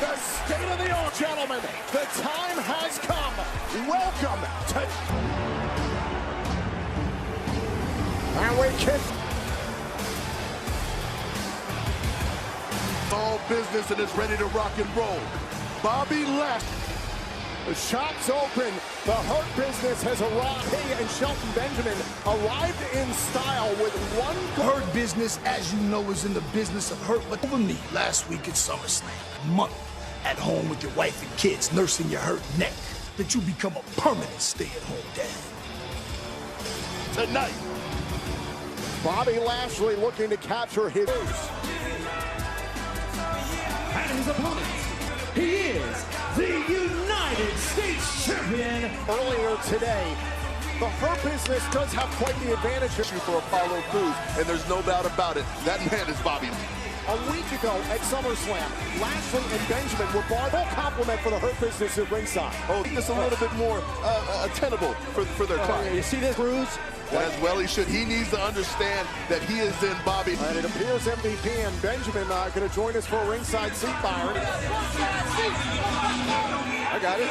the state of the art, gentlemen. The time has come. Welcome to... And we kick. All business and is ready to rock and roll. Bobby left. The shop's open. The Hurt Business has arrived. Hey, and Shelton Benjamin arrived in style with one. Hurt Business, as you know, is in the business of hurt. But over me last week at SummerSlam, month at home with your wife and kids, nursing your hurt neck, that you become a permanent stay-at-home dad. Tonight, Bobby Lashley looking to capture his. And his opponent, he is the United States Champion. Earlier today, the Hurt Business does have quite the advantage for Apollo Crews, and there's no doubt about it. That man is Bobby. A week ago at SummerSlam, Lashley and Benjamin were barred. Full compliment for the Hurt Business at ringside. Oh, just a little bit more attainable for their client. You see this, Crews? And as well he should. He needs to understand that he is in Bobby. And it appears MVP and Benjamin going to join us for a ringside seat, Byron. I got it.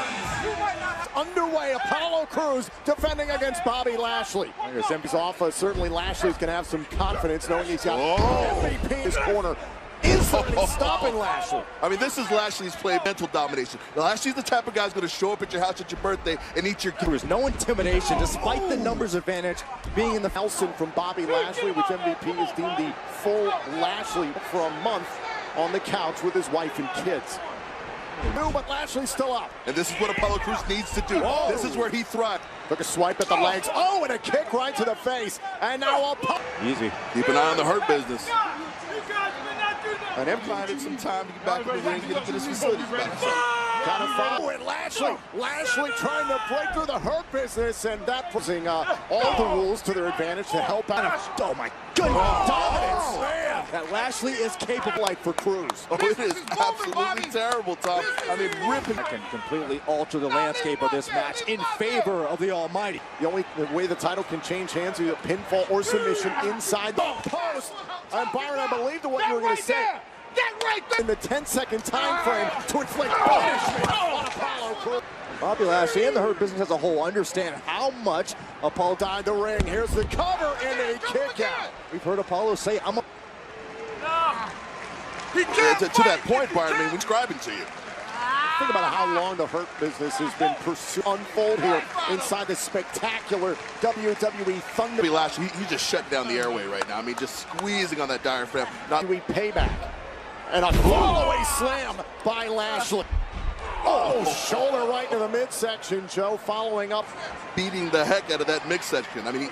Underway, Apollo Crews defending against Bobby Lashley. As MVP's off, certainly Lashley's going to have some confidence knowing he's got MVP in his corner. Instantly stopping Lashley. I mean, this is Lashley's play, mental domination. Lashley's the type of guy who's going to show up at your house at your birthday and eat your... There was no intimidation, despite the numbers advantage being in the Nelson from Bobby Lashley, which MVP is deemed the full Lashley for a month on the couch with his wife and kids. No, but Lashley's still up. And this is what Apollo Crews needs to do. Whoa. This is where he thrives. Took a swipe at the legs. Oh, and a kick right to the face. And now Apollo. Easy. Keep an eye on the Hurt Business. And him finding some time to get back in the ring, get into this facility. Kind of follow it, Lashley. Lashley trying to break through the Hurt Business, and that pushing all the rules to their advantage to help out. Oh my goodness, dominance! Man, that Lashley is capable, like for Crews. Oh, it is absolutely terrible, Tom. I mean, ripping. Can completely alter the landscape of this match in favor of the Almighty. The only way the title can change hands is either pinfall or submission inside the post. And Byron, I believe what you were going to say. Get right there! In the 10-second time frame to inflict punishment on Apollo Crews. Bobby Lashley and the Hurt Business as a whole understand how much Apollo died the ring. Here's the cover and a kick out. We've heard Apollo say, I'm a... To that point, Byron, I mean, we're describing to you. Think about how long the Hurt Business has been pursued. Unfold here inside the spectacular WWE Thunder. Bobby Lashley, he just shut down the airway right now. I mean, just squeezing on that diaphragm. Not we payback. And a fall-away slam by Lashley. Oh, shoulder right to the midsection, Joe, following up. Beating the heck out of that midsection. I mean,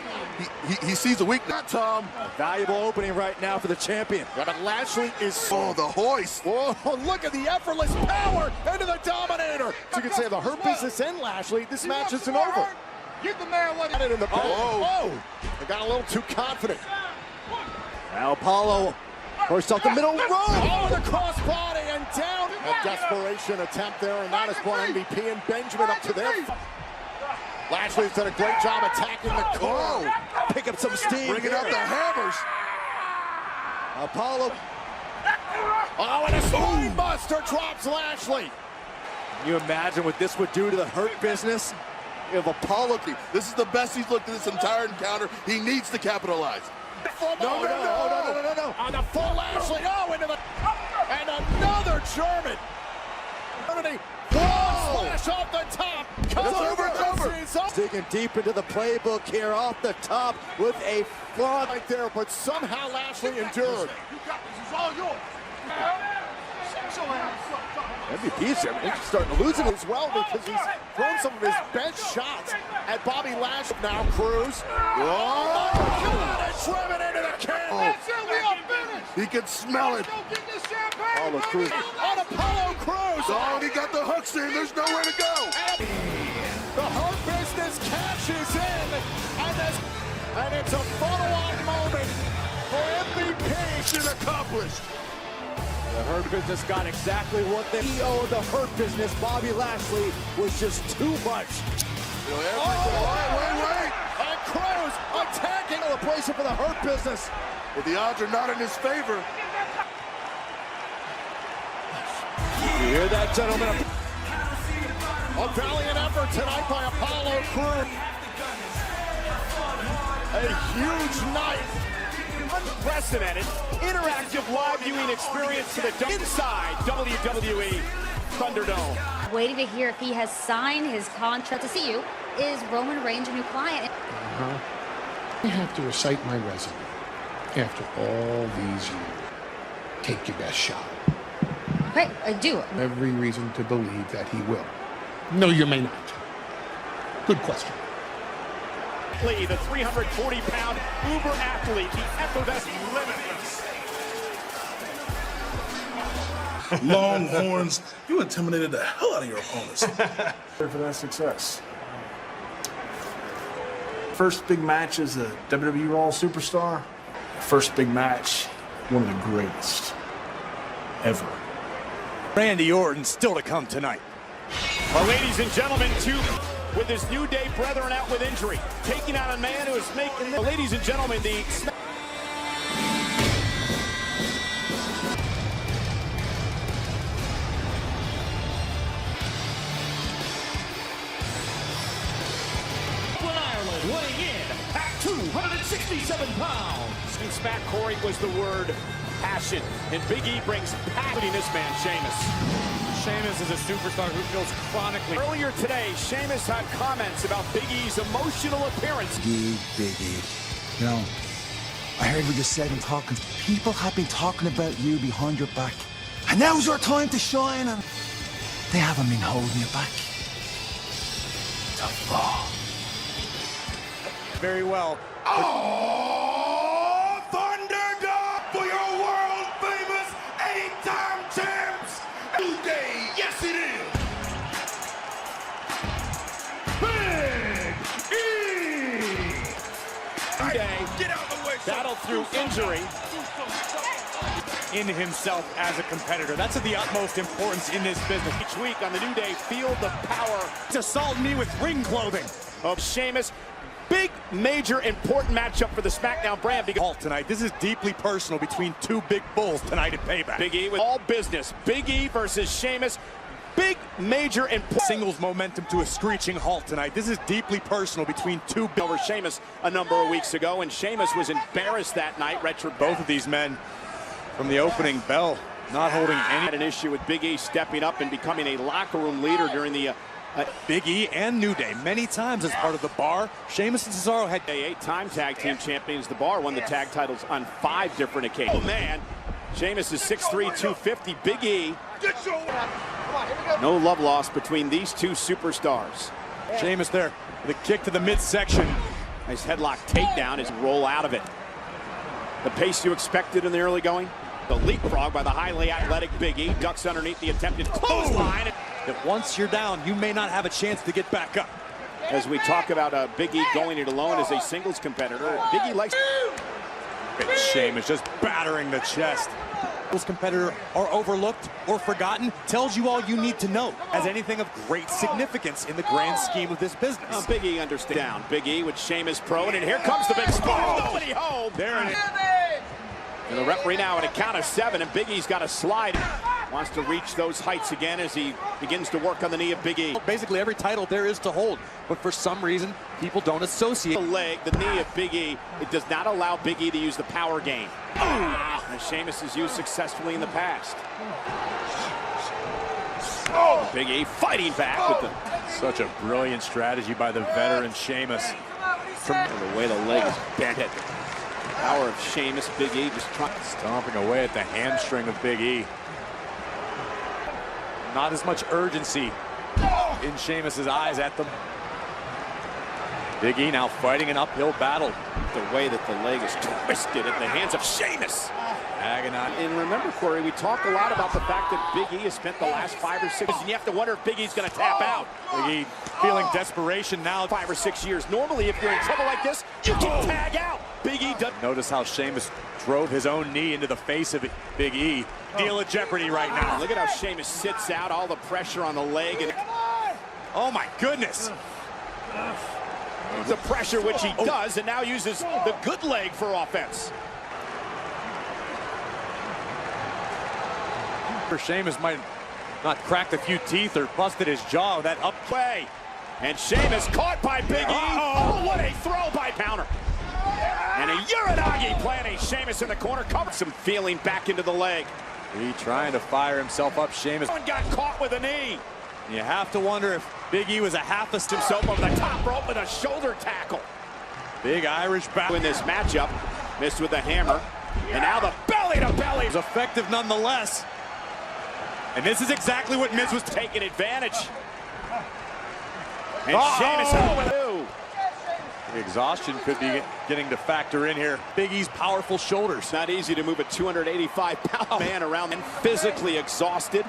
he sees a weakness. Tom. A valuable opening right now for the champion. Yeah, but Lashley is... Oh, the hoist. Whoa, look at the effortless power into the Dominator. So you can say the Hurt Business and Lashley, this match isn't over. Get the man what Got it in the back. Oh, they got a little too confident. Now Apollo first off the middle row. Oh, the crossbody and down. A desperation attempt there, and that has brought MVP and Benjamin up to their... Lashley's done a great job attacking the core. Pick up some steam. Bringing out the hammers. Apollo. Oh, and a spine buster drops Lashley. Can you imagine what this would do to the Hurt Business? If Apollo... This is the best he's looked at this entire encounter. He needs to capitalize. No. On the full Lashley. Oh, into the... And another German. Splash off the top. It's over. Digging deep into the playbook here off the top with a frog right there, but somehow Lashley endured. This is all yours. MVP's starting to lose it as well because he's thrown some of his best shots at Bobby Lashley. Now Crews. Oh, God, it's driven into the can. He can smell it. Apollo Crews. On Apollo Crews. Oh, he got the hooks in. There's nowhere to go. The Hurt Business cashes in, and it's a follow-on moment for MVP. Mission accomplished. The Hurt Business got exactly what they owed. The Hurt Business, Bobby Lashley, was just too much. Wait. And Crews attacking the place for the Hurt Business. Well, the odds are not in his favor. You hear that gentleman. A valiant effort tonight by Apollo Crews. A huge night. Unprecedented, interactive live viewing experience to the inside WWE Thunderdome. Waiting to hear if he has signed his contract. To see you is Roman Reigns, a new client. I have to recite my resume after all these years. Take your best shot. Right, I do. Every reason to believe that he will. No, you may not. Good question. The 340-pound uber athlete, the effervescent limitless. Longhorns, you intimidated the hell out of your opponents. For that success. First big match as a WWE Raw superstar. First big match, one of the greatest ever. Randy Orton still to come tonight. Well, ladies and gentlemen, with his New Day brethren out with injury, taking out a man who is making the... Ladies and gentlemen, the... Ireland weighing in at 267 pounds. Since back, Corey, was the word passion, and Big E brings passion in this man, Sheamus. Sheamus is a superstar who feels chronically. Earlier today, Sheamus had comments about Big E's emotional appearance. Big E. You know, I heard what you said in talking. People have been talking about you behind your back. And now's your time to shine, and they haven't been holding you back. To fall. Very well. Oh, Thunderdome for your world-famous 8-time champs! New Day, yes it is! Big E! New Day Get out of the way, battled through injury in himself as a competitor. That's of the utmost importance in this business. Each week on the New Day, feel the power to assault me with ring clothing of Sheamus. Big, major, important matchup for the SmackDown brand. Tonight, this is deeply personal between two big bulls tonight at Payback. Big E with all business. Big E versus Sheamus. Big, major, important. Singles momentum to a screeching halt tonight. This is deeply personal between two big... Over Sheamus a number of weeks ago, and Sheamus was embarrassed that night. Both of these men from the opening bell not holding any... Had an issue with Big E stepping up and becoming a locker room leader during the... Big E and New Day many times as part of the Bar. Sheamus and Cesaro had 8-time tag team champions. The Bar won the tag titles on 5 different occasions. Oh man, Sheamus is 6'3", 250. Big E. No love lost between these two superstars. Sheamus there with a kick to the midsection. Nice headlock takedown as roll out of it. The pace you expected in the early going. The leapfrog by the highly athletic Big E. Ducks underneath the attempted clothesline. That once you're down, you may not have a chance to get back up. As we talk about Big E going it alone as a singles competitor, Big E likes... Sheamus just battering the chest. This competitor are overlooked or forgotten tells you all you need to know as anything of great significance in the grand scheme of this business. Big E understands. Down. Big E with Sheamus prone, and here comes the big spot. Nobody home. There it is. And the referee now at a count of 7, and Big E's got to slide. Wants to reach those heights again as he begins to work on the knee of Big E. Basically every title there is to hold, but for some reason, people don't associate. The leg, the knee of Big E, it does not allow Big E to use the power game. As Sheamus has used successfully in the past. Big E fighting back with the... Such a brilliant strategy by the veteran Sheamus. From the way the leg is bent. Power of Sheamus, Big E just trying... Stomping away at the hamstring of Big E. Not as much urgency in Sheamus's eyes at them. Big E now fighting an uphill battle. The way that the leg is twisted at the hands of Sheamus. Agonizing. And remember, Corey, we talk a lot about the fact that Big E has spent the last 5 or 6 years, and you have to wonder if Big E's going to tap out. Big E feeling desperation now. 5 or 6 years. Normally, if you're in trouble like this, you can tag out. Big E does. Notice how Sheamus drove his own knee into the face of Big E. Deal of jeopardy right now. Look at how Sheamus sits out, all the pressure on the leg. And oh, my goodness. The pressure, which he does, and now uses the good leg for offense. Sheamus might not cracked a few teeth or busted his jaw. That up Play. And Sheamus caught by Big E. Oh, what a throw by counter. And a Uranagi planting Sheamus in the corner. Covered some feeling back into the leg. he trying to fire himself up. Sheamus Got caught with a knee. You have to wonder if Big E was a half a step Himself over the top rope with a shoulder tackle. big Irish battle. In this matchup, missed with the hammer. And now the belly to belly. It was effective nonetheless. And this is exactly what Miz was Taking advantage. And Sheamus The exhaustion could be getting to factor in here. Big E's powerful shoulders. Not easy to move a 285-pound man around and physically exhausted.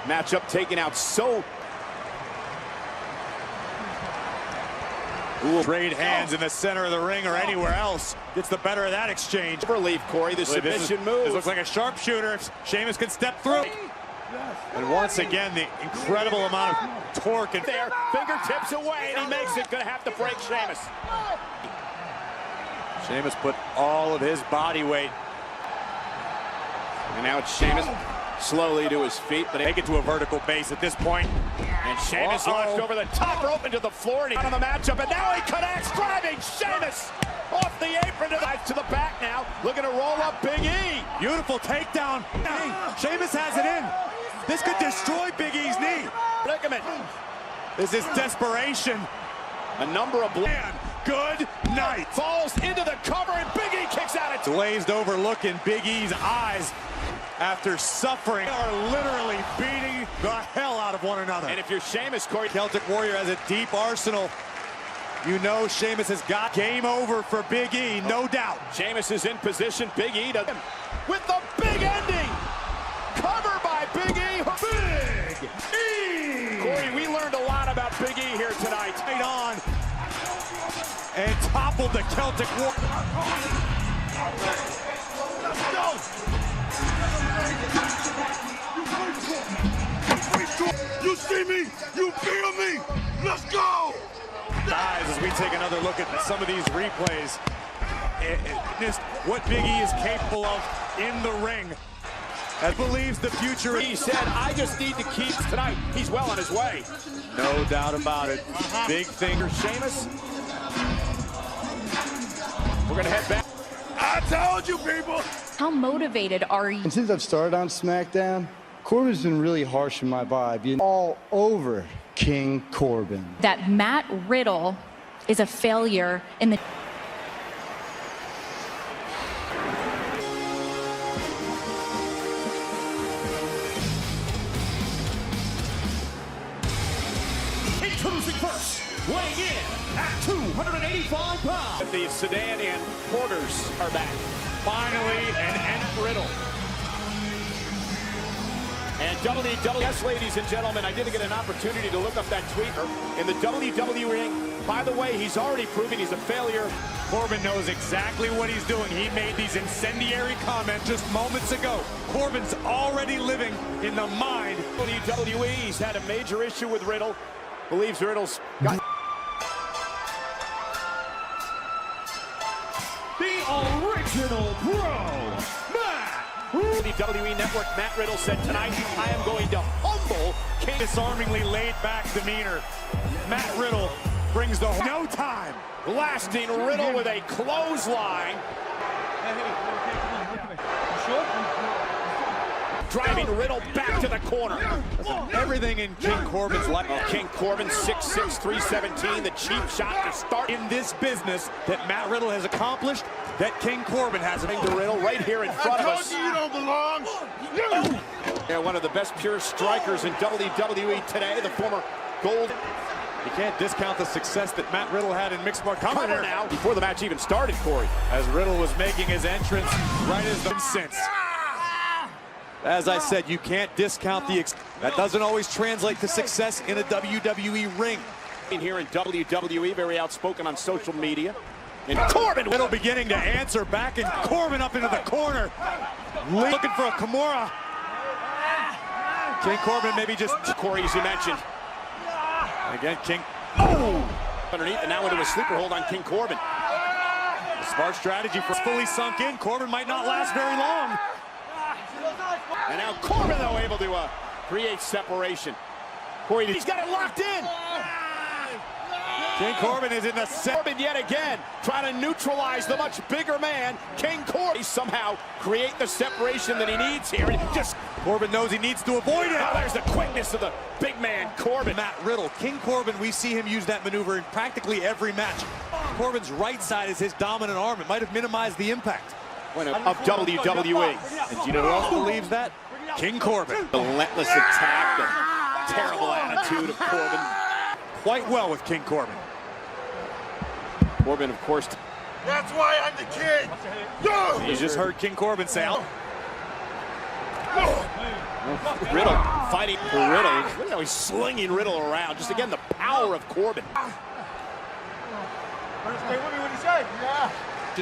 Matchup taken out so. Trade hands in the center of the ring or anywhere else. Gets the better of that exchange. Relief, Corey. The submission move. This looks like a sharpshooter. If Sheamus can step through. And once again, the incredible amount of torque. And there, fingertips away, and he makes it. Gonna have to break Sheamus. Sheamus put all of his body weight. And now it's Sheamus slowly to his feet, but Take it to a vertical base at this point. And Sheamus launched over the top rope into the floor, and he's on the matchup, and now he connects, driving Sheamus off the apron to the back now, looking to roll up Big E. Beautiful takedown. Sheamus has it in. This could destroy Big E's knee. Predicament. This is desperation. A number of Good night. Falls into the cover, and Big E kicks out at Glazed over look in Big E's eyes after suffering. They are literally beating the hell out of one another. And if you're Sheamus, Corey, Celtic Warrior has a deep arsenal. You know Sheamus has got game over for Big E, no doubt. Sheamus is in position. Big E does with the big ending. Cover by Big E. Big E. Corey, we learned a lot about Big E here tonight. Right on. And toppled the Celtic Warrior. Let's go. You see me? You feel me? Let's go. Guys, as we take another look at some of these replays, just what Big E is capable of in the ring. As believes the future. He said, I just need to keep tonight. He's well on his way. No doubt about it. Big finger. Sheamus. We're going to head back. I told you, people. How motivated are you? And since I've started on SmackDown, Corbin's been really harsh in my vibe. You know, all over King Corbin. That Matt Riddle is a failure in the... Introducing first, weighing in at 285 pounds. The sedan and porters are back. Finally, an end Riddle. And WWE, yes, ladies and gentlemen, I didn't get an opportunity to look up that tweet in the WWE ring. By the way, he's already proven he's a failure. Corbin knows exactly what he's doing. He made these incendiary comments just moments ago. Corbin's already living in the mind. WWE, he's had a major issue with Riddle. Believes Riddle's got... The original Pro, Matt. WWE Network, Matt Riddle said tonight, I am going to humble King. Disarmingly laid back demeanor. Matt Riddle brings the no time. Blasting Riddle with a clothesline. Driving Riddle back to the corner. Everything in King Corbin's life. King Corbin, 6'6", 317, the cheap shot to start. In this business that Matt Riddle has accomplished, that King Corbin hasn't. To Riddle right here in front of us. You don't belong. Yeah, one of the best pure strikers in WWE today, the former gold. You can't discount the success that Matt Riddle had in mixed martial arts. Now, before the match even started, Corey. As Riddle was making his entrance right as the since. As I said, you can't discount the... That doesn't always translate to success in a WWE ring. Here in WWE, very outspoken on social media. And Corbin! Riddle beginning to answer back, and Corbin up into the corner. Looking for a Kimura. King Corbin maybe just... Corey, as you mentioned. Again, King... Underneath, and now into a sleeper hold on King Corbin. A smart strategy for fully sunk in. Corbin might not last very long. And now Corbin, though, able to creates separation. Corey, he's got it locked in. King Corbin is in the Corbin yet again, trying to neutralize the much bigger man, King Corbin. Somehow create the separation that he needs here. And just Corbin knows he needs to avoid it. Oh, there's the quickness of the big man, Corbin. Matt Riddle. King Corbin, we see him use that maneuver in practically every match. Corbin's right side is his dominant arm. It might have minimized the impact of WWE. And do you know who else believes that? King Corbin. Relentless attack, the terrible attitude of Corbin. Quite well with King Corbin. Corbin, of course. That's why I'm the king. You just heard King Corbin say, Riddle fighting for Riddle. Look at how he's slinging Riddle around. Just again, the power of Corbin. Stay with me when he said. Yeah.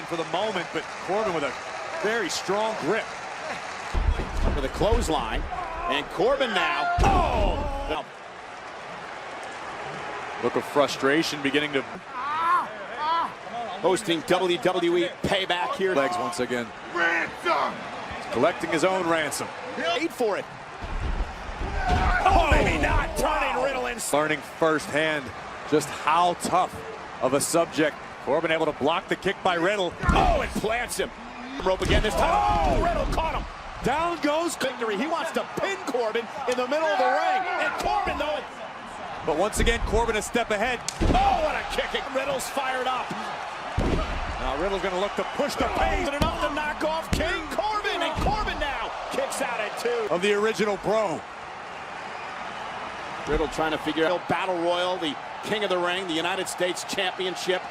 For the moment, but Corbin with a very strong grip. For the clothesline. And Corbin now. Oh! Look of frustration beginning to... Hosting WWE Payback here. Legs once again. Ransom. He's collecting his own ransom. Paid for it. Oh, maybe not. Turning Riddle in. Learning firsthand just how tough of a subject. Corbin able to block the kick by Riddle. Oh, it plants him. Rope again this time. Oh, Riddle caught him. Down goes Victory. He wants to pin Corbin in the middle of the ring. And Corbin, though. But once again, Corbin a step ahead. Oh, what a kick. Riddle's fired up. Now Riddle's going to look to push the pace. Enough to knock off King Corbin. And Corbin now kicks out at 2. Of the original Bro. Riddle trying to figure out Battle Royal, the King of the Ring, the United States Championship.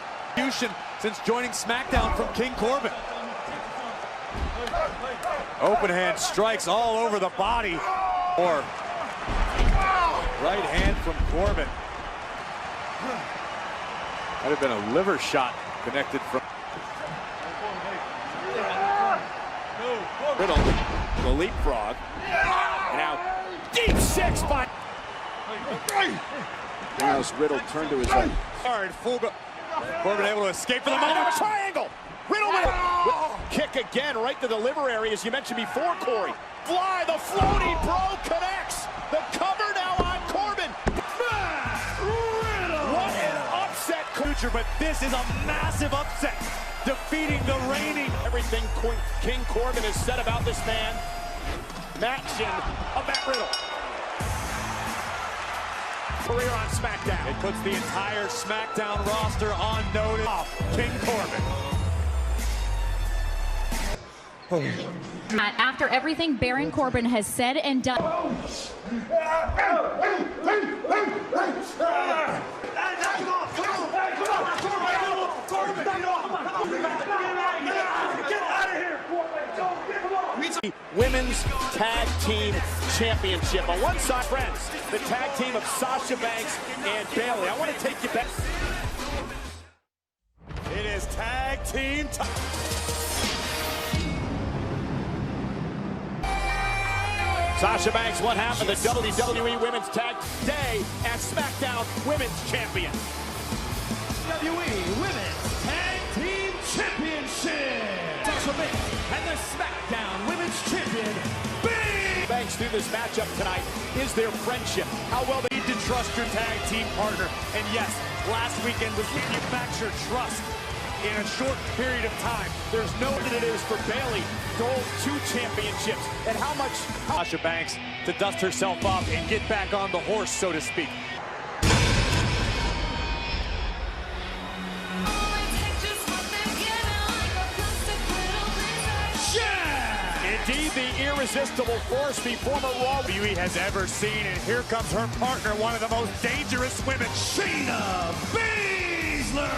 Since joining SmackDown from King Corbin. Open hand strikes all over the body. Or right hand from Corbin. Might have been a liver shot connected from Riddle, the leapfrog. And now deep 6 by. Now as Riddle turned to his right. Corbin able to escape for the moment. Triangle. Riddle with kick again right to the liver area, as you mentioned before, Corey. Fly, the floating Bro connects. The cover now on Corbin. Riddle. What an upset. Future, but this is a massive upset. Defeating the reigning. Everything King Corbin has said about this man. Matching of Matt Riddle. Career on SmackDown. It puts the entire SmackDown roster on notice. King Corbin. After everything Baron Corbin has said and done. Women's Tag Team Championship. On one side, friends, the tag team of Sasha Banks and Bayley. I want to take you back. It is tag team time. Sasha Banks, what happened? The WWE Women's Tag Day and SmackDown Women's Champion. WWE Women's Tag Team Championship. Sasha Banks and the SmackDown Women's Champion, Banks through this matchup tonight is their friendship. How well they need to trust your tag team partner. And yes, last weekend was manufactured trust in a short period of time. There's no that it is for Bayley to hold 2 championships. And how much Sasha Banks to dust herself off and get back on the horse, so to speak. Indeed, the irresistible force the former Raw WWE has ever seen, and here comes her partner, one of the most dangerous women, Shayna Baszler.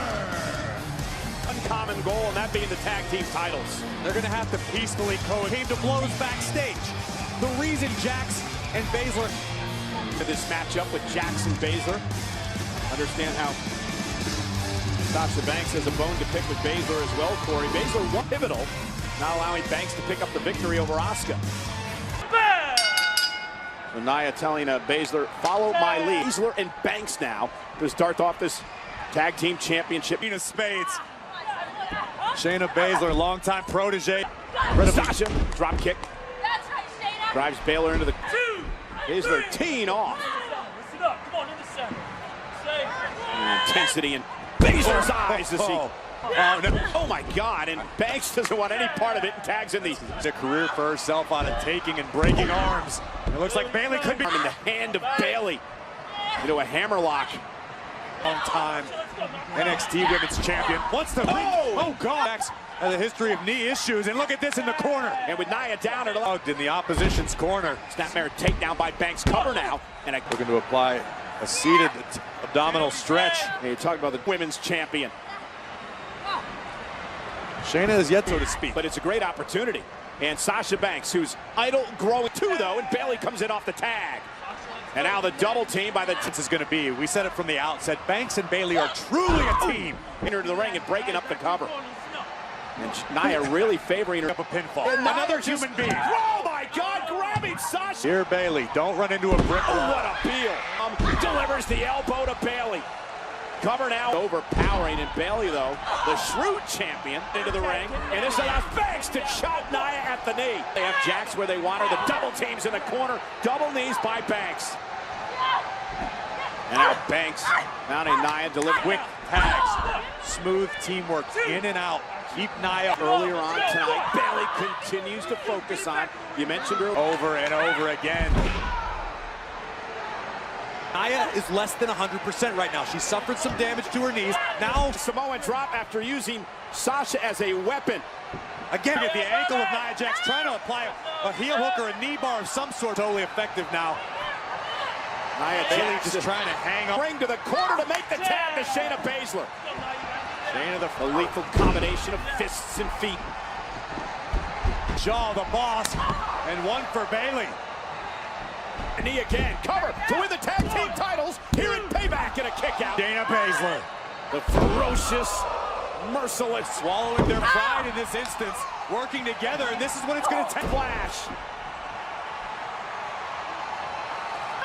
Uncommon goal, and that being the tag team titles. They're going to have to peacefully came to blows backstage. The reason Jax and Baszler to this matchup with Jax and Baszler. Understand how Sasha Banks has a bone to pick with Baszler as well, Corey. Baszler won pivotal. Not allowing Banks to pick up the victory over Asuka. So Nia telling Baszler, follow my lead. Baszler and Banks now to start off this tag team championship. Queen of Spades. Shayna Baszler, longtime protege. Sasha, drop kick. Drives Baszler into the... Baszler teeing off. Intensity in Baszler's eyes as he... Oh, no. Oh my God, and Banks doesn't want any part of it and tags in the... It's a career for herself on a taking and breaking arms. It looks like Bayley could be... In the hand of Bayley into a hammerlock. Long time NXT Women's Champion. Wants to... Oh God! Has a history of knee issues, and look at this in the corner. And with Nia down at in the opposition's corner. Snapmare takedown by Banks, cover now. And looking to apply a seated abdominal stretch. Hey, you're talking about the women's champion. Shayna is yet, so to speak. But it's a great opportunity. And Sasha Banks, who's idle, growing too, though, and Bayley comes in off the tag. And now the double team by the... This is going to be, we said it from the outset, Banks and Bayley are truly a team. Into the ring and breaking up the cover. And Nia really favoring her up a pinfall. And another human being. Oh my God, grabbing Sasha. Here Bayley, don't run into a brick. Oh, what a peel. Delivers the elbow to Bayley. Cover now. Overpowering, and Bayley, though, the shrewd champion, into the ring. And this allows Banks to chop Nia at the knee. They have Jax where they want her. The double teams in the corner. Double knees by Banks. And now Banks mounting Nia, deliver quick tags. Smooth teamwork in and out. Keep Nia earlier on tonight. Bayley continues to focus on. You mentioned her over and over again. Nia is less than 100% right now. She suffered some damage to her knees. Now Samoan drop after using Sasha as a weapon. Again, at the ankle of Nia Jax, trying to apply a heel hook or a knee bar of some sort. Totally effective now. Nia Bayley just trying to hang up. Ring to the corner to make the tag to Shayna Baszler. Shayna, the lethal combination of fists and feet. Shaw, the boss, and one for Bayley. Knee again, cover to win the tag team titles here in Payback, and a kick out. Shayna Baszler. The ferocious, merciless. Swallowing their pride in this instance, working together, and this is what it's going to take. Flash.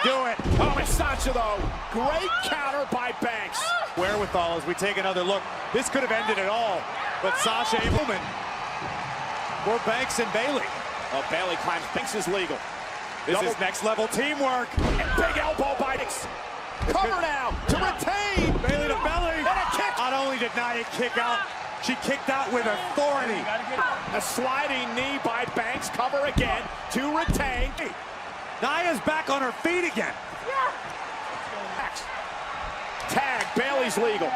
Do it. Oh, and Sasha, though. Great counter by Banks. Wherewithal as we take another look. This could have ended it all, but Sasha Abelman for Banks and Bayley. Oh, Bayley climbs. Banks is legal. This is next level teamwork. And big elbow by Banks. Cover now to retain. Bayley to belly. And a kick. Not only did Nia kick out, she kicked out with authority. A sliding knee by Banks. Cover again to retain. Nia's back on her feet again. Tag, Bayley's legal.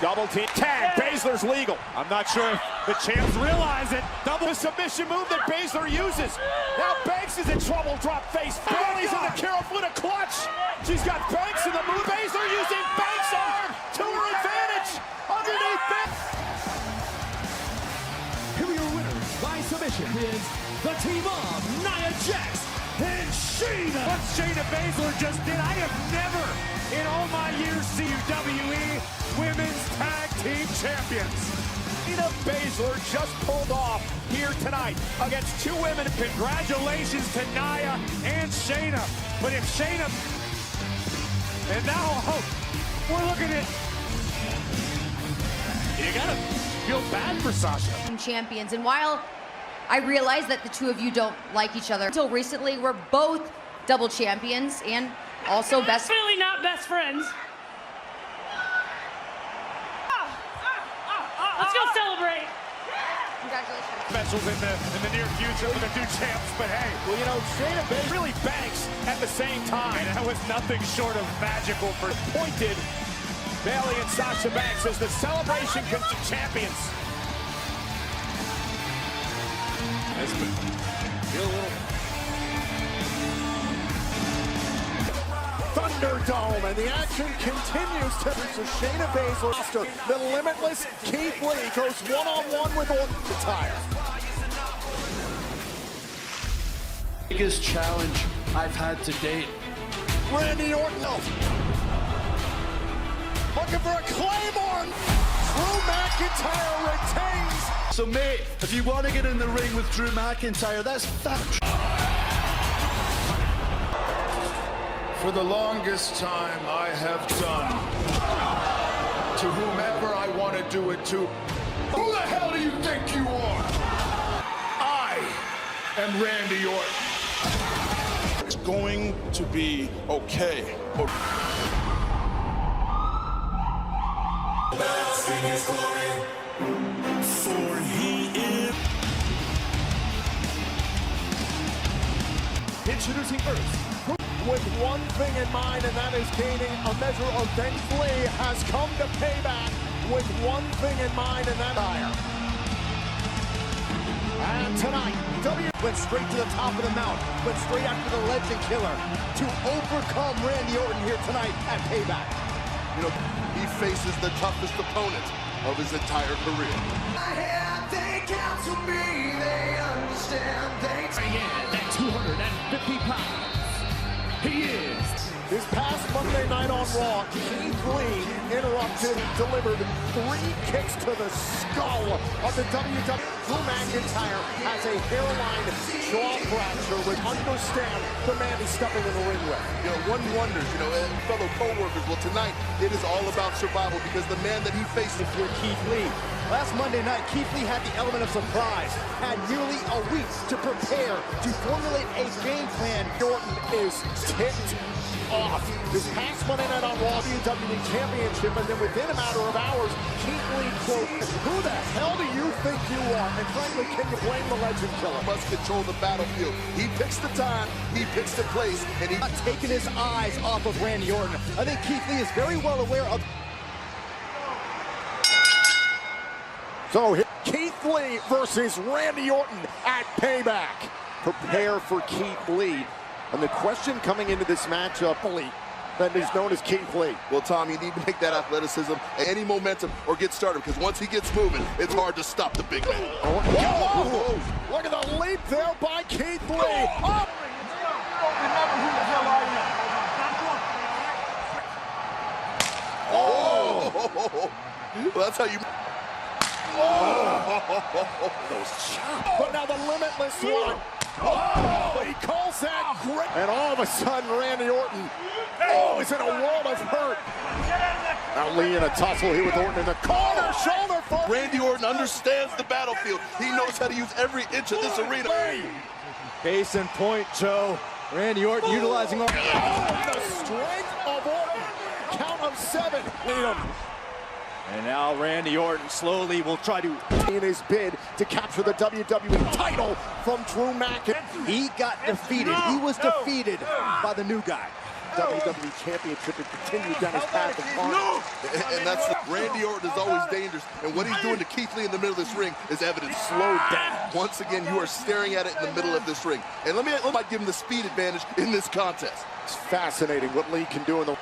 Double team, tag, Baszler's legal. I'm not sure if the champs realize it. The submission move that Baszler uses. Now Banks is in trouble, drop face. Bayley's in the Carol with a clutch. She's got Banks in the move. Baszler using Banks' arm to her advantage. Underneath that. Here are your winners by submission is the team of Nia Jax and Shayna. What Shayna Baszler just did, I have never in all my years seen WWE Women's Tag Team Champions. Shayna Baszler just pulled off here tonight against two women. Congratulations to Nia and Shayna. But if Shayna... And now, we're looking at... You gotta feel bad for Sasha. Champions, and while I realize that the two of you don't like each other, until recently we're both double champions and also best... Really not best friends. Let's go celebrate. Congratulations. Specials in the near future for the two champs, but hey. Well, you know, Shayna Baszler really Banks at the same time. And that was nothing short of magical for pointed Bayley and Sasha Banks as the celebration comes to champions. Feel a little Thunderdome, and the action continues to Shayna Baszler roster. The limitless Keith Lee goes one-on-one with Orton McIntyre. Biggest challenge I've had to date. Randy Orton looking for a Claymore. Drew McIntyre retains. So mate, if you want to get in the ring with Drew McIntyre, that's fact. For the longest time, I have done to whomever I want to do it to. Who the hell do you think you are? I am Randy Orton. It's going to be okay. For he is. Introducing first. With one thing in mind, and that is gaining a measure of Lee has come to payback with one thing in mind, and that fire. And tonight, went straight to the top of the mountain, went straight after the legend killer to overcome Randy Orton here tonight at Payback. You know, he faces the toughest opponent of his entire career. They counsel me, they understand, they at 250 pounds. He is. This past Monday night on Raw, Keith Lee interrupted, delivered 3 kicks to the skull of the WWE. Drew McIntyre has a hairline jaw fracture, which understand the man he's stepping in the ring with. You know, one wonders, you know, fellow co-workers, well, tonight it is all about survival because the man that he faced here, Keith Lee. Last Monday night, Keith Lee had the element of surprise, had nearly a week to prepare, to formulate a game plan. Orton is ticked off. This past Monday night on Raw, WWE Championship, and then within a matter of hours, Keith Lee quote, "Who the hell do you think you are?" And frankly, can you blame the legend killer? Must control the battlefield. He picks the time, he picks the place, and he's not taking his eyes off of Randy Orton. I think Keith Lee is very well aware of. So here, Keith Lee versus Randy Orton at Payback. Prepare for Keith Lee. And the question coming into this matchup, that is known as Keith Lee. Well, Tom, you need to make that athleticism, any momentum, or get started, because once he gets moving, it's hard to stop the big man. Whoa! Look at the leap there by Keith Lee. Oh! Oh! Well, that's how you... Those chops. But now the limitless one. Oh, he calls that great. And all of a sudden, Randy Orton, is in a world of hurt. Now Lee in a tussle here with Orton in the corner, shoulder for Randy Orton understands the battlefield. He knows how to use every inch of this arena. Case in point, Joe. Randy Orton utilizing... the strength of Orton. Count of 7. Lead him. And now Randy Orton slowly will try to... in his bid to capture the WWE title from Drew McIntyre. He got defeated. He was defeated by the new guy. WWE Championship and continued down his path of carnage. And that's Randy Orton is always dangerous. And what he's doing to Keith Lee in the middle of this ring is evidence. Slowed down. Once again, you are staring at it in the middle of this ring. And let me give him the speed advantage in this contest. It's fascinating what Lee can do in the...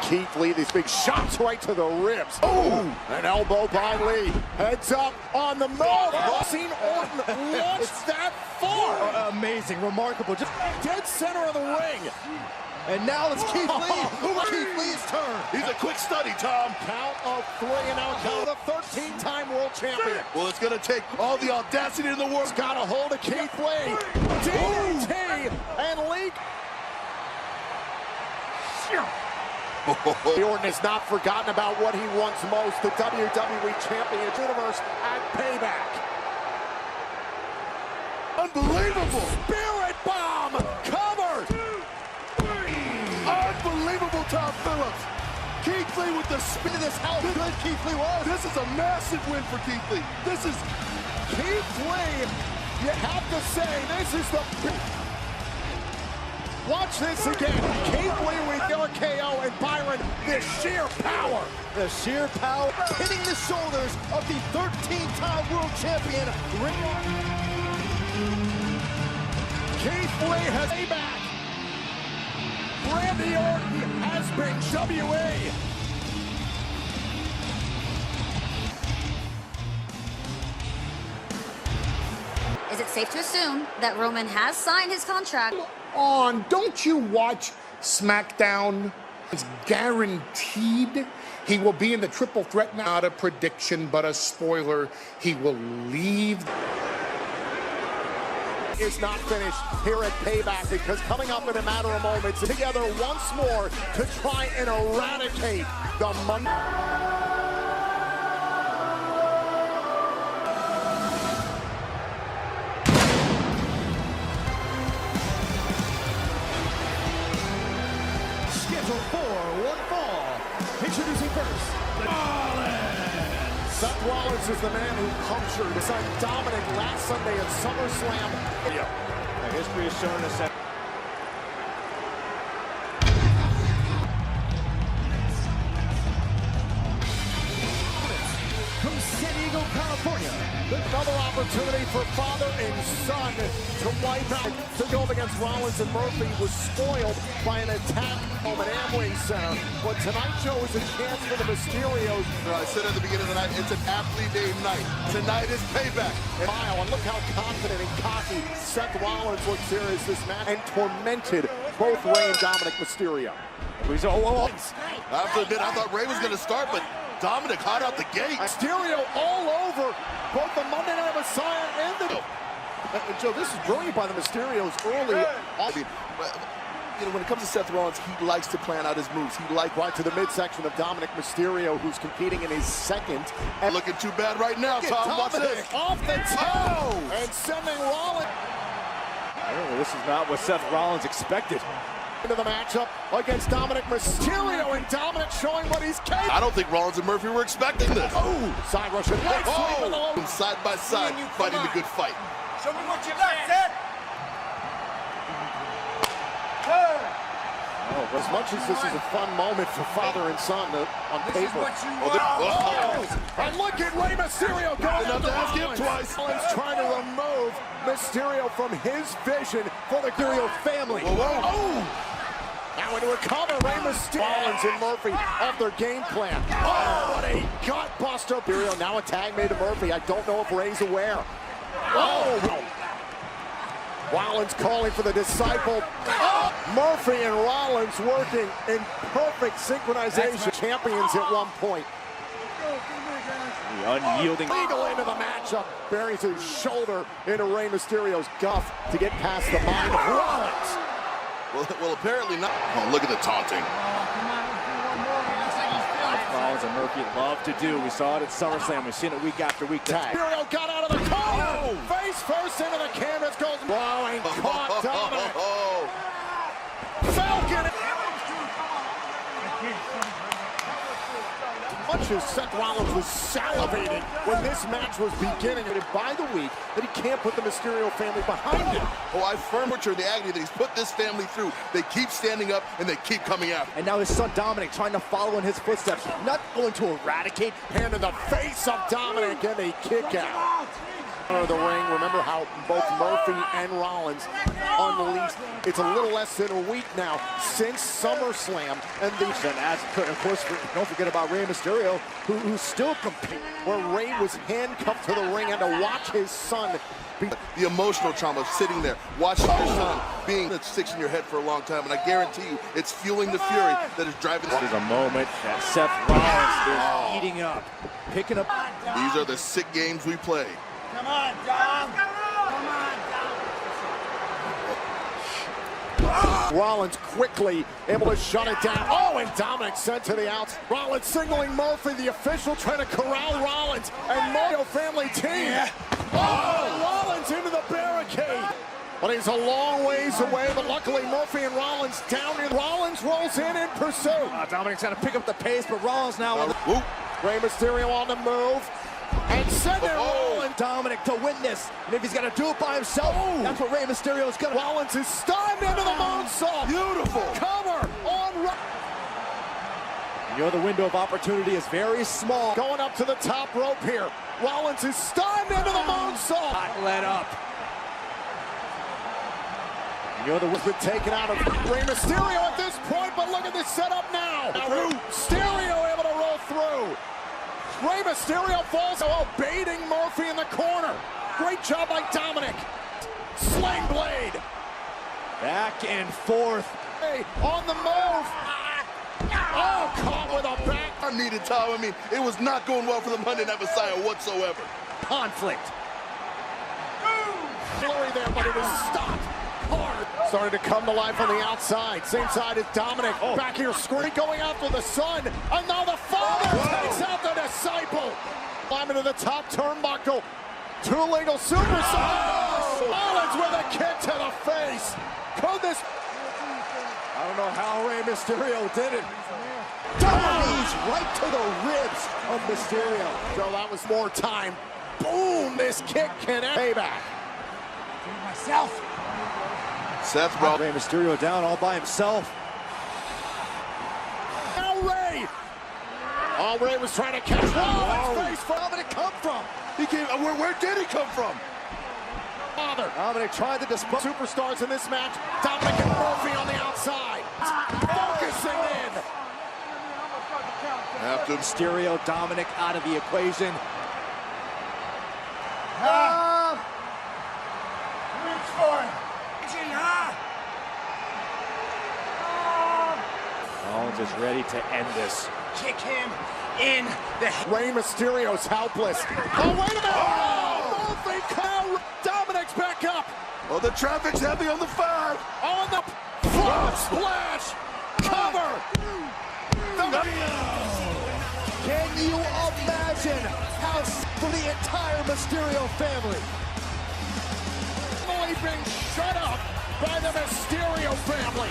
Keith Lee, these big shots right to the ribs. Oh, an elbow by Lee. Heads up on the move. Seen Orton launch that far. Amazing, remarkable. Just dead center of the ring. And now it's Keith Lee. Keith Lee's turn. He's a quick study, Tom. Count of 3, and now count of 13-time world champion. Well, it's going to take all the audacity in the world. Got a hold of Keith Lee. DDT, and Lee. Orton has not forgotten about what he wants most, the WWE Champion Universe at Payback. Unbelievable! Spirit Bomb covered! Unbelievable, Tom Phillips! Keith Lee with the spin of this. How good Keith Lee was! This is a massive win for Keith Lee. This is... Keith Lee, you have to say, this is the... Watch this again. Keith Lee with RKO and Byron, the sheer power. The sheer power hitting the shoulders of the 13-time world champion. Keith Lee has a back. Randy Orton has been WA. Is it safe to assume that Roman has signed his contract? Don't you watch SmackDown? It's guaranteed he will be in the triple threat. Not a prediction, but a spoiler. He will leave. Is not finished here at Payback, because coming up in a matter of moments, together once more to try and eradicate the Monday. one fall. Introducing first, Seth Rollins is the man who punctured his son Dominic last Sunday at SummerSlam. History has shown us that. From San Diego, California. Another opportunity for father and son to wipe out. To go up against Rollins and Murphy was spoiled by an attack home at Amway Center. But tonight, Joe, is a chance for the Mysterios. I said at the beginning of the night, it's an athlete day night. Tonight is payback. And look how confident and cocky Seth Rollins looks here as this match and tormented both Rey and Dominic Mysterio. I have to admit, I thought Rey was going to start, but Dominic hot out the gate. Mysterio all over both the Monday Night Messiah and the... Joe, this is brilliant by the Mysterios early. You know, when it comes to Seth Rollins, he likes to plan out his moves. He likes right to the midsection of Dominic Mysterio, who's competing in his second. And looking too bad right now, Tom. Watch this. Off the toe and sending Rollins. This is not what Seth Rollins expected. Into the matchup against Dominic Mysterio, and Dominic showing what he's capable. I don't think Rollins and Murphy were expecting this. Oh, side rush and leg sweep in the low. Side by side, fighting the good fight. Show me what you got, Seth. Oh, as much as this is a fun moment for father and son on paper. And look at Rey Mysterio going up to ask him twice. Rollins trying to remove Mysterio from his vision for the Mysterio family. Now into a cover, Rey Mysterio. Rollins and Murphy off their game plan. Oh, what a gut buster. Mysterio now a tag made to Murphy. I don't know if Rey's aware. Oh! Rollins calling for the disciple. Oh! Murphy and Rollins working in perfect synchronization. Champions at one point. The unyielding. Legal into the matchup. Buries his shoulder into Rey Mysterio's guff to get past the mind of Rollins. Well, apparently not. Oh, look at the taunting. Rollins and Murphy love to do. We saw it at SummerSlam. We've seen it week after week. Mysterio got out of the corner. Face first into the canvas. Goes blowing. Caught Dominic. Falcon. Much as Seth Rollins was salivating when this match was beginning, and by the week that he can't put the Mysterio family behind him. Oh, I firmly the agony that he's put this family through. They keep standing up and they keep coming out. And now his son Dominic trying to follow in his footsteps, not going to eradicate. Hand in the face of Dominic and a kick out. The ring. Remember how both Murphy and Rollins unleashed. It's a little less than a week now since SummerSlam, and of course, don't forget about Rey Mysterio, who's still competing. Where Rey was handcuffed to the ring and to watch his son. The emotional trauma of sitting there, watching your son being that sticks in your head for a long time, and I guarantee you, it's fueling the fury that is driving. This is a moment that Seth Rollins is eating up, picking up. These are the sick games we play. Come on, Dom. Come on, Dom. Rollins quickly able to shut it down. Oh, and Dominic sent to the outs. Rollins signaling Murphy, the official, trying to corral Rollins and Mario family team. Oh, Rollins into the barricade. But he's a long ways away, but luckily Murphy and Rollins down here. Rollins rolls in pursuit. Dominic's trying to pick up the pace, but Rollins now. Rey Mysterio on the move. And send it Rollins. Dominic to win this. And if he's going to do it by himself, that's what Rey Mysterio is going to. Rollins is stunned into the moonsault. Beautiful. Cover on. You know the window of opportunity is very small. Going up to the top rope here. Rollins is stunned into the moonsault. Not let up. You know the was been taken out of Rey Mysterio at this point, but look at this setup now. Mysterio able to roll through. Rey Mysterio falls, baiting Murphy in the corner. Great job by Dominic. Sling blade. Back and forth. Hey, on the move. Oh, caught with a back. I needed time. I mean, it was not going well for the Monday Night Messiah whatsoever. Conflict. Flurry there, but it was stopped hard. Starting to come to life on the outside. Same side as Dominic. Back here, screen going after the son. And now the father takes out the disciple. Climbing to the top turnbuckle. Two legal superstars. Rollins with a kick to the face. Could this... I don't don't know how Rey Mysterio did it. Knees right to the ribs of Mysterio. So that was more time. Boom, this kick can end. Payback. Myself. Seth brought Rey Mysterio down all by himself. Now Rey. Oh, Rey was trying to catch his face. Where did it come from? He came. Where did he come from? Father. Dominic tried to dispose superstars in this match. Dominic and Murphy on the outside. Focusing in. After Mysterio, Dominic out of the equation. Reach for it. Rollins is ready to end this. Kick him in the head. Rey Mysterio's helpless. Oh, wait a minute! Oh, Murphy, now Dominic's back up. Oh, the traffic's heavy on the 5. On the front splash. Cover. Can you imagine how for the entire Mysterio family? Only being shut up by the Mysterio family.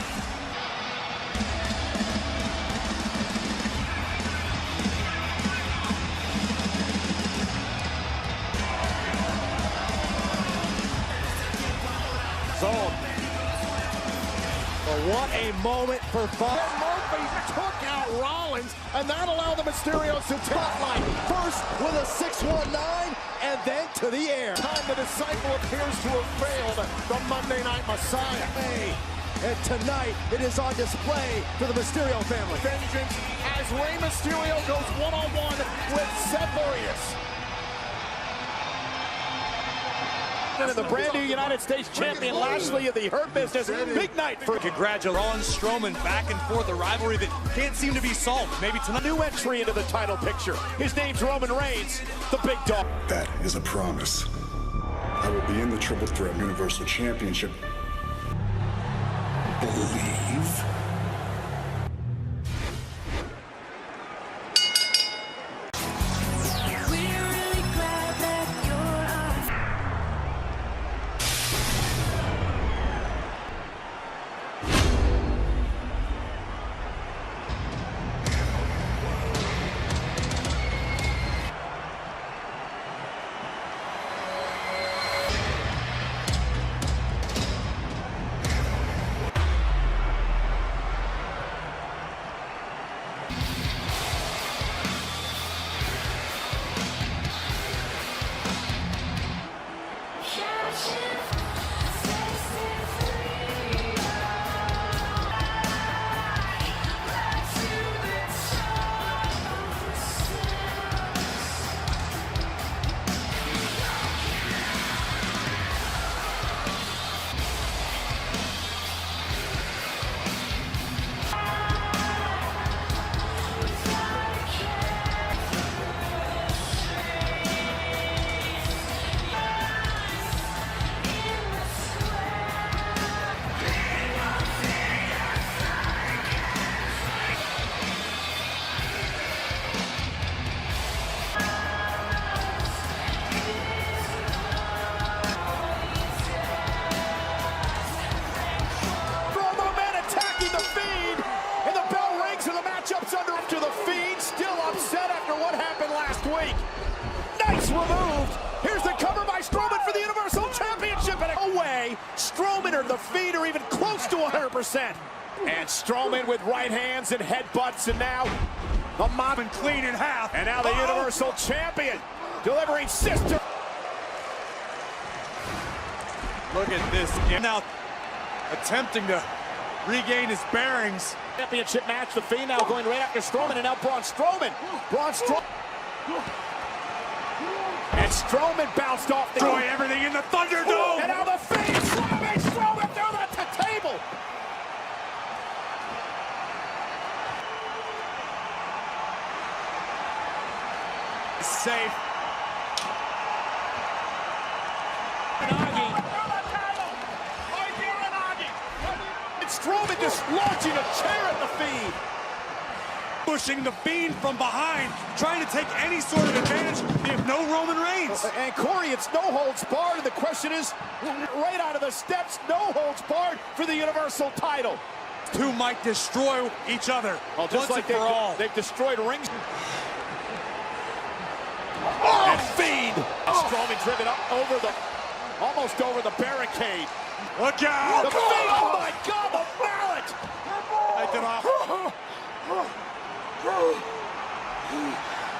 Zone. But what a moment for fun. Murphy took out Rollins, and that allowed the Mysterios to spotlight. First with a 619, and then to the air. Time the disciple appears to have failed the Monday Night Messiah. And tonight, it is on display for the Mysterio family. Vengeance as Rey Mysterio goes one-on-one with Seth Rollins. And the brand new United States champion Lashley of the Hurt Business. Big night for Congratulations, Stroman, back and forth, a rivalry that can't seem to be solved. Maybe tonight. new entry into the title picture. His name's Roman Reigns, the big dog. That is a promise. I will be in the Triple Threat Universal Championship. Believe. Removed. Here's the cover by Stroman for the Universal Championship. And away, Stroman or the feet are even close to 100%. And Stroman with right hands and headbutts, and now the mob and clean in half. And now the Universal Champion delivering sister. Look at this. Now attempting to regain his bearings. Championship match. The Fiend now going right after Stroman, and now Braun Strowman. And Strowman bounced off the... Destroy everything in the Thunderdome! And now the Fiend slamming Strowman through the table! Safe. And Strowman just launching a chair at the Fiend! Pushing the Fiend from behind, trying to take any sort of advantage. They have no Roman Reigns. And Corey, it's no holds barred, and the question is, right out of the steps, no holds barred for the Universal title. two might destroy each other. Well, just once like and for all. they've destroyed rings. And Fiend. Strowman driven up over the, almost over the barricade. Look out! The Fiend, oh my God, the mallet! Taken off.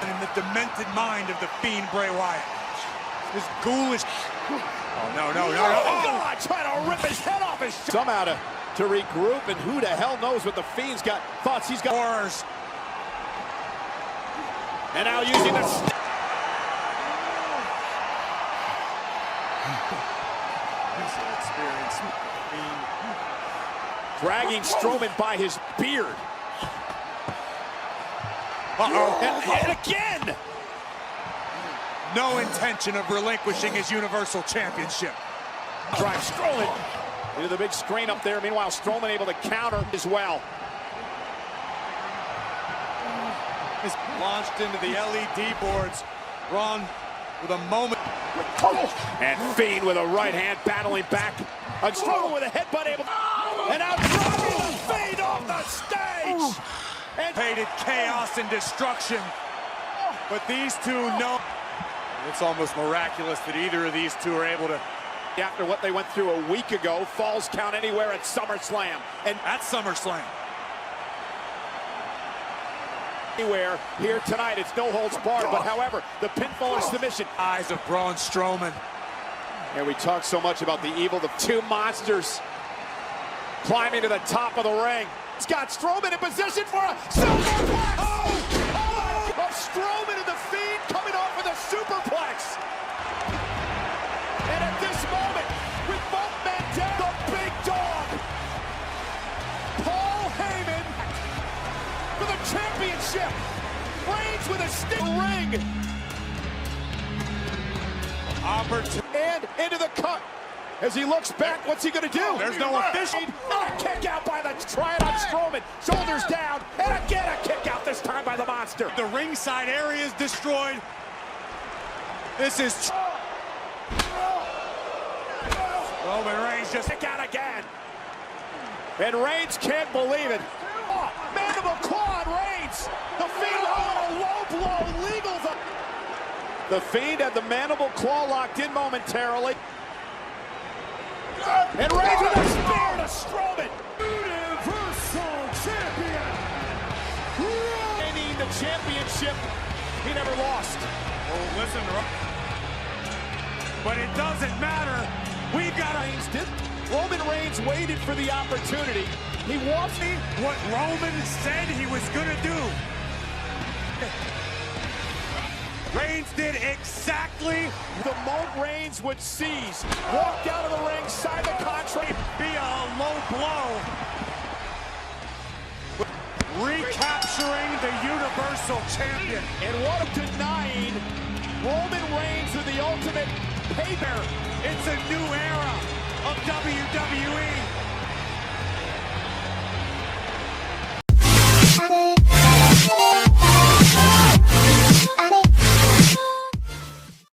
And in the demented mind of the Fiend, Bray Wyatt. This ghoulish. Oh, no. Oh, God, trying to rip his head off his somehow to regroup, and who the hell knows what the Fiend's got. Thoughts he's got. Horrors. And now using the. Experience. Dragging Strowman by his beard. And again! No intention of relinquishing his Universal Championship. Drive Strowman into the big screen up there. Meanwhile, Strowman able to counter as well. Is launched into the LED boards. Braun with a moment. And Fiend with a right hand battling back. And Strowman with a headbutt able. And now dropping the Fiend off the stage. And hated chaos and destruction. But these two know. It's almost miraculous that either of these two are able to. After what they went through a week ago, falls count anywhere at SummerSlam. And at SummerSlam. Anywhere here tonight, it's no holds barred. But however, the pinfall and submission. Eyes of Braun Strowman. And we talk so much about the evil, the two monsters climbing to the top of the ring. Scott Strowman in position for a superplex. Of Strowman and the Fiend coming off with a superplex. And at this moment, with both men down, the big dog, Paul Heyman for the championship. Reigns with a stick ring. And into the cut. As he looks back, what's he going to do? There's no official. And a kick out by the trying on Strowman. Shoulders down. And again a kick out, this time by the monster. The ringside area is destroyed. This is. Roman Reigns just kick out again. And Reigns can't believe it. Oh, mandible claw on Reigns. The Fiend on a low blow. Legal. The Fiend had the mandible claw locked in momentarily. And Reigns with a spear to Strowman. Universal Champion. Gaining the championship. He never lost. Oh, listen. But it doesn't matter. We've got Reigns did. Roman Reigns waited for the opportunity. He wants me. What Roman said he was going to do. Reigns did exactly the moment Reigns would seize. Walked out of the ring, sign the contract, be a low blow. Recapturing the Universal Champion. And what a denying Roman Reigns of the ultimate paybearer. It's a new era of WWE.